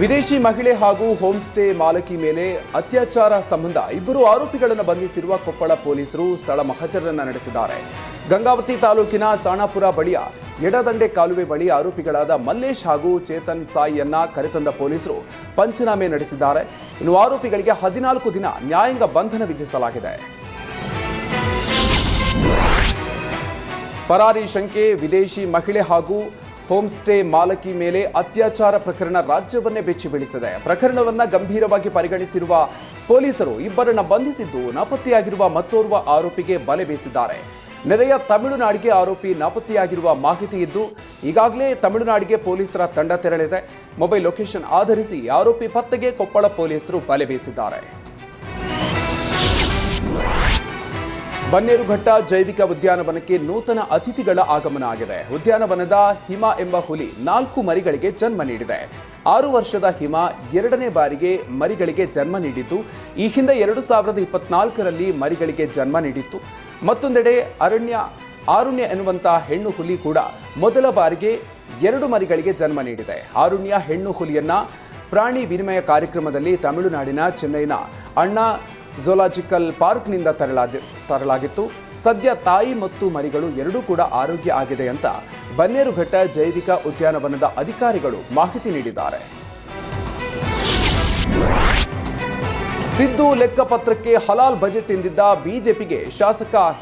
ವಿದೇಶಿ ಮಹಿಳೆ ಹಾಗೂ ಹೋಮ್ ಸ್ಟೇ ಮಾಲಕಿ ಮೇಲೆ ಅತ್ಯಾಚಾರ ಸಂಬಂಧ ಇಬ್ಬರು ಆರೋಪಿಗಳನ್ನು ಬಂಧಿಸಿರುವ ಕೊಪ್ಪಳ ಪೊಲೀಸರು ಸ್ಥಳ ಮಹಜರನ್ನ ನಡೆಸಿದ್ದಾರೆ. ಗಂಗಾವತಿ ತಾಲೂಕಿನ ಸಾಣಾಪುರ ಬಳಿಯ ಎಡದಂಡೆ ಕಾಲುವೆ ಬಳಿ ಆರೋಪಿಗಳಾದ ಮಲ್ಲೇಶ್ ಹಾಗೂ ಚೇತನ್ ಸಾಯಿಯನ್ನ ಕರೆತಂದ ಪೊಲೀಸರು ಪಂಚನಾಮೆ ನಡೆಸಿದ್ದಾರೆ. ಇನ್ನು ಆರೋಪಿಗಳಿಗೆ 14 ದಿನ ನ್ಯಾಯಾಂಗ ಬಂಧನ ವಿಧಿಸಲಾಗಿದೆ. ಪರಾರಿ ಶಂಕೆ ವಿದೇಶಿ ಮಹಿಳೆ ಹಾಗೂ ಹೋಮ್ ಸ್ಟೇ ಮಾಲಕಿ ಮೇಲೆ ಅತ್ಯಾಚಾರ ಪ್ರಕರಣ ರಾಜ್ಯವನ್ನೇ ಬೆಚ್ಚಿ ಬೀಳಿಸಿದೆ. ಪ್ರಕರಣವನ್ನ ಗಂಭೀರವಾಗಿ ಪರಿಗಣಿಸಿರುವ ಪೊಲೀಸರು ಇಬ್ಬರನ್ನ ಬಂಧಿಸಿದ್ದು, ನಾಪತ್ತೆಯಾಗಿರುವ ಮತ್ತೋರ್ವ ಆರೋಪಿಗೆ ಬಲೆ ಬೀಸಿದ್ದಾರೆ. ನೆರೆಯ ತಮಿಳುನಾಡಿಗೆ ಆರೋಪಿ ನಾಪತ್ತೆಯಾಗಿರುವ ಮಾಹಿತಿ ಇದ್ದು, ಈಗಾಗಲೇ ತಮಿಳುನಾಡಿಗೆ ಪೊಲೀಸರ ತಂಡ ತೆರಳಿದೆ. ಮೊಬೈಲ್ ಲೊಕೇಶನ್ ಆಧರಿಸಿ ಆರೋಪಿ ಪತ್ತೆಗೆ ಕೊಪ್ಪಳ ಪೊಲೀಸರು ಬಲೆ ಬೀಸಿದ್ದಾರೆ. ಬನ್ನೇರುಘಟ್ಟ ಜೈವಿಕ ಉದ್ಯಾನವನಕ್ಕೆ ನೂತನ ಅತಿಥಿಗಳ ಆಗಮನ ಆಗಿದೆ. ಉದ್ಯಾನವನದ ಹಿಮ ಎಂಬ ಹುಲಿ 4 ಮರಿಗಳಿಗೆ ಜನ್ಮ ನೀಡಿದೆ. 6 ವರ್ಷದ ಹಿಮ 2ನೇ ಬಾರಿಗೆ ಮರಿಗಳಿಗೆ ಜನ್ಮ ನೀಡಿದ್ದು, ಈ ಹಿಂದೆ 2024ರಲ್ಲಿ ಮರಿಗಳಿಗೆ ಜನ್ಮ ನೀಡಿತ್ತು. ಮತ್ತೊಂದೆಡೆ ಆರುಣ್ಯ ಎನ್ನುವಂತಹ ಹೆಣ್ಣು ಹುಲಿ ಕೂಡ ಮೊದಲ ಬಾರಿಗೆ 2 ಮರಿಗಳಿಗೆ ಜನ್ಮ ನೀಡಿದೆ. ಆರುಣ್ಯ ಹೆಣ್ಣು ಹುಲಿಯನ್ನ ಪ್ರಾಣಿ ವಿನಿಮಯ ಕಾರ್ಯಕ್ರಮದಲ್ಲಿ ತಮಿಳುನಾಡಿನ ಚೆನ್ನೈನ ಅಣ್ಣಾ ಝೂಲಾಜಿಕಲ್ ಪಾರ್ಕ್ನಿಂದ ತರಲಾಗಿತ್ತು. ಸದ್ಯ ತಾಯಿ ಮತ್ತು ಮರಿಗಳು ಎರಡೂ ಕೂಡ ಆರೋಗ್ಯ ಆಗಿದೆ ಅಂತ ಬನ್ನೇರುಘಟ್ಟ ಜೈವಿಕ ಉದ್ಯಾನವನದ ಅಧಿಕಾರಿಗಳು ಮಾಹಿತಿ ನೀಡಿದ್ದಾರೆ. ಸಿದ್ದು ಲೆಕ್ಕಪತ್ರಕ್ಕೆ ಹಲಾಲ್ ಬಜೆಟ್ ಎಂದಿದ್ದ ಬಿಜೆಪಿಗೆ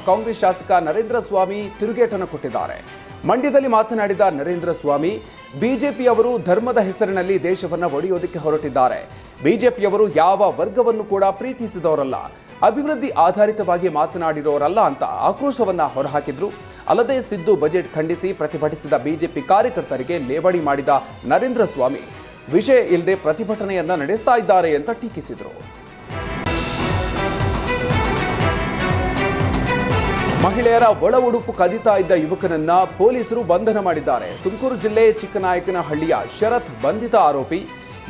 ಕಾಂಗ್ರೆಸ್ ಶಾಸಕ ನರೇಂದ್ರ ಸ್ವಾಮಿ ತಿರುಗೇಟನ್ನು ಕೊಟ್ಟಿದ್ದಾರೆ. ಮಂಡ್ಯದಲ್ಲಿ ಮಾತನಾಡಿದ ನರೇಂದ್ರ ಸ್ವಾಮಿ, ಬಿಜೆಪಿಯವರು ಧರ್ಮದ ಹೆಸರಿನಲ್ಲಿ ದೇಶವನ್ನು ಒಡೆಯೋದಕ್ಕೆ ಹೊರಟಿದ್ದಾರೆ. ಬಿಜೆಪಿಯವರು ಯಾವ ವರ್ಗವನ್ನು ಕೂಡ ಪ್ರೀತಿಸಿದವರಲ್ಲ, ಅಭಿವೃದ್ಧಿ ಆಧಾರಿತವಾಗಿ ಮಾತನಾಡಿರೋರಲ್ಲ ಅಂತ ಆಕ್ರೋಶವನ್ನ ಹೊರಹಾಕಿದ್ರು. ಅಲ್ಲದೆ ಸಿದ್ದು ಬಜೆಟ್ ಖಂಡಿಸಿ ಪ್ರತಿಭಟಿಸಿದ ಬಿಜೆಪಿ ಕಾರ್ಯಕರ್ತರಿಗೆ ಲೇವಡಿ ಮಾಡಿದ ನರೇಂದ್ರ ಸ್ವಾಮಿ, ವಿಷಯ ಇಲ್ಲದೆ ಪ್ರತಿಭಟನೆಯನ್ನ ನಡೆಸ್ತಾ ಇದ್ದಾರೆ ಅಂತ ಟೀಕಿಸಿದರು. ಮಹಿಳೆಯರ ಒಳ ಉಡುಪು ಕದಿತಾ ಇದ್ದ ಯುವಕನನ್ನ ಪೊಲೀಸರು ಬಂಧನ ಮಾಡಿದ್ದಾರೆ. ತುಮಕೂರು ಜಿಲ್ಲೆ ಚಿಕ್ಕನಾಯಕನಹಳ್ಳಿಯ ಶರತ್ ಬಂಧಿತ ಆರೋಪಿ.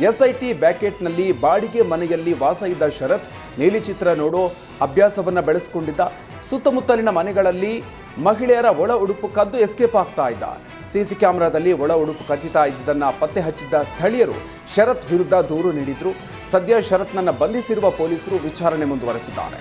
ಎಸ್ಐಟಿ ಬ್ಯಾಕೆಟ್ನಲ್ಲಿ ಬಾಡಿಗೆ ಮನೆಯಲ್ಲಿ ವಾಸ ಇದ್ದ ಶರತ್ ನೀಲಿ ಚಿತ್ರ ನೋಡೋ ಅಭ್ಯಾಸವನ್ನ ಬೆಳೆಸಿಕೊಂಡಿದ್ದ. ಸುತ್ತಮುತ್ತಲಿನ ಮನೆಗಳಲ್ಲಿ ಮಹಿಳೆಯರ ಒಳ ಉಡುಪು ಕದ್ದು ಎಸ್ಕೇಪ್ ಆಗ್ತಾ ಇದ್ದ. ಸಿಸಿ ಕ್ಯಾಮೆರಾದಲ್ಲಿ ಒಳ ಉಡುಪು ಕದ್ದಿತಾ ಇದ್ದದನ್ನ ಪತ್ತೆ ಹಚ್ಚಿದ್ದ ಸ್ಥಳೀಯರು ಶರತ್ ವಿರುದ್ಧ ದೂರು ನೀಡಿದ್ರು. ಸದ್ಯ ಶರತ್ನನ್ನ ಬಂಧಿಸಿರುವ ಪೊಲೀಸರು ವಿಚಾರಣೆ ಮುಂದುವರೆಸಿದ್ದಾರೆ.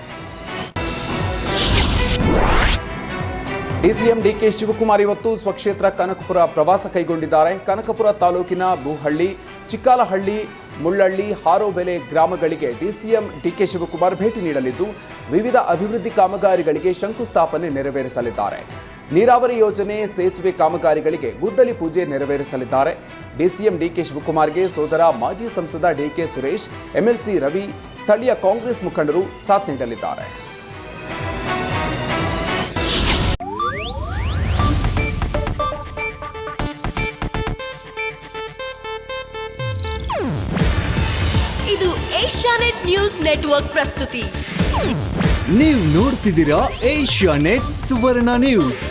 ಡಿಸಿಎಂ ಡಿಕೆ ಶಿವಕುಮಾರ್ ಇವತ್ತು ಸ್ವಕ್ಷೇತ್ರ ಕನಕಪುರ ಪ್ರವಾಸ ಕೈಗೊಂಡಿದ್ದಾರೆ. ಕನಕಪುರ ತಾಲೂಕಿನ ಬೂಹಳ್ಳಿ, ಚಿಕ್ಕಾಲಹಳ್ಳಿ, ಮುಳ್ಳಳ್ಳಿ, ಹಾರೋಬೆಲೆ ಗ್ರಾಮಗಳಿಗೆ ಡಿಸಿಎಂ ಡಿಕೆ ಶಿವಕುಮಾರ್ ಭೇಟಿ ನೀಡಲಿದ್ದು, ವಿವಿಧ ಅಭಿವೃದ್ಧಿ ಕಾಮಗಾರಿಗಳಿಗೆ ಶಂಕುಸ್ಥಾಪನೆ ನೆರವೇರಿಸಲಿದ್ದಾರೆ. ನೀರಾವರಿ ಯೋಜನೆ, ಸೇತುವೆ ಕಾಮಗಾರಿಗಳಿಗೆ ಗುದ್ದಲಿ ಪೂಜೆ ನೆರವೇರಿಸಲಿದ್ದಾರೆ. ಡಿಸಿಎಂ ಡಿಕೆ ಶಿವಕುಮಾರ್ಗೆ ಸೋದರ ಮಾಜಿ ಸಂಸದ ಡಿಕೆ ಸುರೇಶ್, ಎಂಎಲ್ಸಿ ರವಿ, ಸ್ಥಳೀಯ ಕಾಂಗ್ರೆಸ್ ಮುಖಂಡರು ಸಾಥ್ ನೀಡಲಿದ್ದಾರೆ. ಇದು ಏಷ್ಯಾನೆಟ್ ನ್ಯೂಸ್ ನೆಟ್ವರ್ಕ್ ಪ್ರಸ್ತುತಿ. ನೀವು ನೋಡ್ತಿದ್ದೀರಾ ಏಷ್ಯಾನೆಟ್ ಸುವರ್ಣ ನ್ಯೂಸ್.